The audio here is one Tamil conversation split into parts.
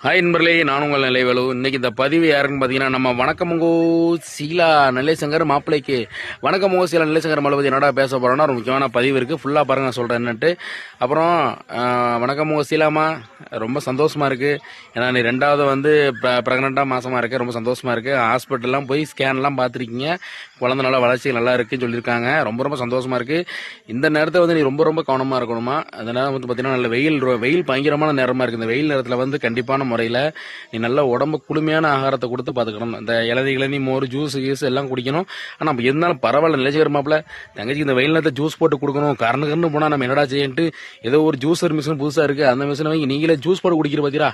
ஹாய் நண்பர்களே, நான் உங்கள் நிலைவேலு. இன்னைக்கு இந்த பதிவு யாருன்னு பார்த்தீங்கன்னா, நம்ம வணக்கமுங்கோ சீலா நெல்லைசங்கர் மாப்பிள்ளைக்கு வணக்கமுங்கோ சீலா நெல்லைசங்கர் மலபதி என்னடா பேச போகிறோன்னா ஒரு முக்கியமான பதிவு இருக்குது. ஃபுல்லாக பாருங்க, நான் சொல்கிறேன் என்னட்டு. அப்புறம் வணக்கமுங்கோ சீலாமா, ரொம்ப சந்தோஷமாக இருக்குது. ஏன்னா நீ ரெண்டாவது ப்ரெக்னெண்ட்டாக மாசமாக இருக்குது, ரொம்ப சந்தோஷமாக இருக்குது. ஹாஸ்பிட்டல்லாம் போய் ஸ்கேன்லாம் பார்த்துருக்கீங்க, குழந்தை நல்லா வளர்ச்சி நல்லா இருக்குன்னு சொல்லியிருக்காங்க. ரொம்ப ரொம்ப சந்தோஷமாக இருக்குது. இந்த நேரத்தை நீ ரொம்ப ரொம்ப கவனமாக இருக்கணுமா. அந்த நேரம் பார்த்தீங்கன்னா நல்ல வெயில் பயங்கரமான நேரமாக இருக்குது. இந்த வெயில் நேரத்தில் கண்டிப்பான முறையில் நீ நல்ல உடம்பு குளுமையான ஆகாரத்தை கொடுத்து பார்த்துக்கணும். இந்த இளநீ மோர் ஜூஸ் கீஸ் எல்லாம் குடிக்கணும். ஆனால் நம்ம இருந்தாலும் பரவாயில்ல, நிலைச்சிக்கிற மாப்பிள்ள தங்கச்சிக்கு இந்த வெயில் நேரத்தை ஜூஸ் போட்டு கொடுக்கணும். கரண்டு போனால் நம்ம என்னடா செய்யன்ட்டு ஏதோ ஒரு ஜூஸர் மிஷின் புதுசாக இருக்குது, அந்த மிஷினை வாங்கி நீங்களே ஜூஸ் போட்டு குடிக்கிற பார்த்தீரா.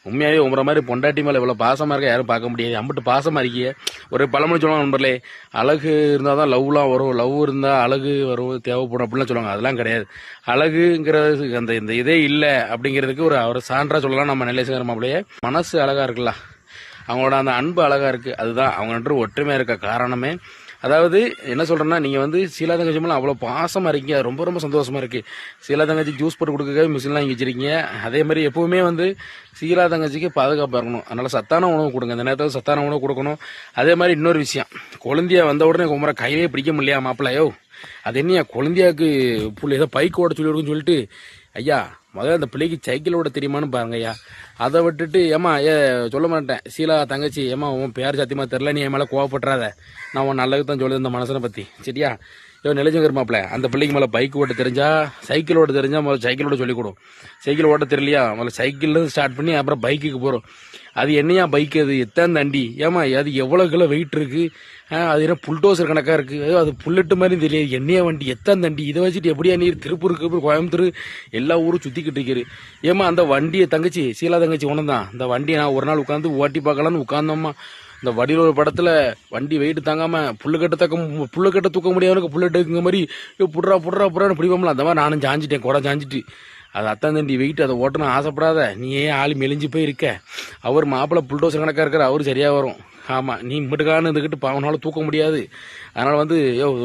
உண்மையாகவே உங்களை மாதிரி பொண்டாட்டி மேலே இவ்வளோ பாசமாக இருக்க யாரும் பார்க்க முடியாது. அம்பிட்டு பாசமாக இருக்கிய. ஒரு பழமொழி சொல்லுவாங்க நண்பர்களே, அழகு இருந்தால் தான் லவ்லாம் வரும், லவ் இருந்தால் அழகு வரும் தேவைப்படும் அப்படிலாம் சொல்லுவாங்க. அதெல்லாம் கிடையாது. அழகுங்கிறது இந்த இதே இல்லை அப்படிங்கிறதுக்கு ஒரு சான்றா சொல்லலாம் நம்ம நெல்லைசங்கர் மாப்பிள்ளையே. மனசு அழகா இருக்குல்ல, அவங்களோட அந்த அன்பு அழகா இருக்கு. அதுதான் அவங்க ரெண்டு ஒற்றுமையா இருக்க காரணமே. அதாவது என்ன சொல்றேன்னா, நீங்க சீலா தங்கச்சி மேலே அவ்வளோ பாசமா இருக்கீங்க, ரொம்ப ரொம்ப சந்தோஷமா இருக்கு. சீலா தங்கச்சி ஜூஸ் போட்டு கொடுக்க மிஷின்லாம் இங்கே வச்சிருக்கீங்க. அதே மாதிரி எப்பவுமே சீலா தங்கச்சிக்கு பாதுகாப்பாக இருக்கணும். அதனால சத்தான உணவு கொடுங்க, இந்த நேரத்தில் சத்தான உணவு கொடுக்கணும். அதே மாதிரி இன்னொரு விஷயம், குழந்தைய வந்த உடனே குமர கையே பிடிக்க முடியலையா மாப்பிள்ளையோ, அது என்னையா குழந்தையாக்கு புள்ளி ஏதோ பைக் ஓட சொல்லி சொல்லிட்டு, ஐயா முதல்ல அந்த பிள்ளைக்கு சைக்கிள் ஓட தெரியுமான்னு பாருங்க ஐயா. அதை விட்டுட்டு ஏமா சொல்ல மாட்டேன் சீலா தங்கச்சி, ஏமா உன் பேர் சத்தியமா தெரில, நீ என் மேலே கோவப்பட்டுறாத, நான் உன் நல்லது தான் சொல்லுது இந்த மனசனை பற்றி, சரியா? நெல்லைசங்கர் மாப்பிள்ள, அந்த பிள்ளைக்கு மேலே பைக் ஓட்ட தெரிஞ்சா சைக்கிள் ஓட்ட தெரிஞ்சா முதல்ல சைக்கிள் ஓட்ட சொல்லிக் கொடும். சைக்கிள் ஓட்ட தெரியலையா, முதல்ல சைக்கிள் ஸ்டார்ட் பண்ணி அப்புறம் பைக்குக்கு போகிறோம். அது என்னையா பைக், அது எத்தனை தண்டி ஏமா, அது எவ்வளோ கிலோ வெயிட் இருக்குது, அது என்ன புல்டோசர் கணக்காக இருக்குது, அது புல்லட்டு மாதிரி தெரியாது, என்னையா வண்டி எத்தனை தண்டி, இதை வச்சுட்டு எப்படியா நீர் திருப்பூர் கோயம்புத்தூர் எல்லா ஊரும் சுற்றிக்கிட்டு இருக்கிறது. ஏமா அந்த வண்டியை தங்கச்சி சீலா தங்கச்சி ஒன்றுதான், இந்த வண்டியை நான் ஒரு நாள் உட்காந்து ஓட்டி பார்க்கலான்னு உட்காந்தோம்மா. இந்த வடிவில் ஒரு படத்தில் வண்டி வெயிட் தாங்காம புல்லுக்கட்ட தூக்க முடியாதுக்கு புல்லட் இருக்குங்க மாதிரி புடுறான்னு பிடிப்போம்ல, அந்த மாதிரி நானும் சாஞ்சிட்டேன், குறை சாஞ்சிட்டு. அது அத்தான் தண்டி வெயிட், அதை ஓட்டணும் ஆசைப்படாத, நீ ஏன் ஆளி மெலிஞ்சு போய் இருக்க. அவர் மாப்பிள்ளை புல்டோசர் கணக்காக இருக்கிற, அவர் சரியாக வரும். ஆமாம், நீ மட்டுக்கான்னு இருந்துக்கிட்டு அவனால தூக்க முடியாது. அதனால்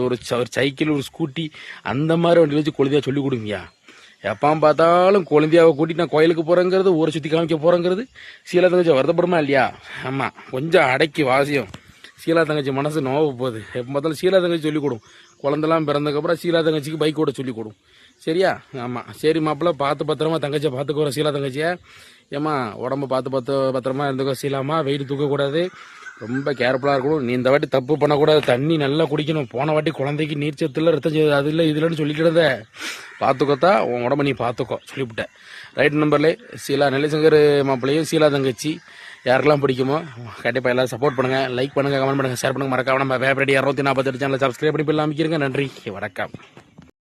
ஒரு சைக்கிள் ஒரு ஸ்கூட்டி அந்த மாதிரி வண்டி வச்சு குழந்தையா சொல்லி கொடுங்கயா. எப்போ பார்த்தாலும் குழந்தையாவை கூட்டிட்டு நான் கோயிலுக்கு போகிறேங்கிறது, ஊரை சுற்றி காமிக்க போகிறேங்கிறது, சீலா தங்கச்சி வருத்தப்படுமா இல்லையா? ஆமாம், கொஞ்சம் அடக்கி வாசியம். சீலா தங்கச்சி மனசு நோவு போகுது. எப்போ பார்த்தாலும் சீலா தங்கச்சி சொல்லிக் கொடும். குழந்தெல்லாம் பிறந்ததுக்கப்புறம் சீலா தங்கச்சிக்கு பைக் ஓட சொல்லிக் கொடும், சரியா? ஆமாம், சரி மாப்பிள்ள, பார்த்து பத்திரமா தங்கச்சியை பார்த்துக்கோற சீலா தங்கச்சியை. ஏமா உடம்பு பார்த்து பத்திரமா இருந்துக்கோ சீலாமா. வெயிட் தூக்கக்கூடாது, ரொம்ப கேர்ஃபுல்லாக இருக்கணும். நீ இந்த வாட்டி தப்பு பண்ணக்கூடாது, தண்ணி நல்லா குடிக்கணும். போன வாட்டி குழந்தைக்கு நீர்ச்சத்தில் ரத்தம் அது இல்லை இதுலன்னு சொல்லிக்கிறத பார்த்துக்கோத்தா, உன் உடம்பு நீ பார்த்துக்கோ சொல்லிவிட்டேன். ரைட் நம்பர்லே சீலா நெல்லைசங்கர் மாப்பிள்ளையும் சீலா தங்கச்சி யாருக்கெல்லாம் பிடிக்குமோ கண்டிப்பாக எல்லாரும் சப்போர்ட் பண்ணுங்கள், லைக் பண்ணுங்கள், கமெண்ட் பண்ணுங்கள், ஷேர் பண்ணுங்கள். மறக்காம நம்ம வேப்பரடி 648 சேனலை சப்ஸ்கிரைப் பண்ணி போய் அமைக்கிறங்க. நன்றி, வணக்கம்.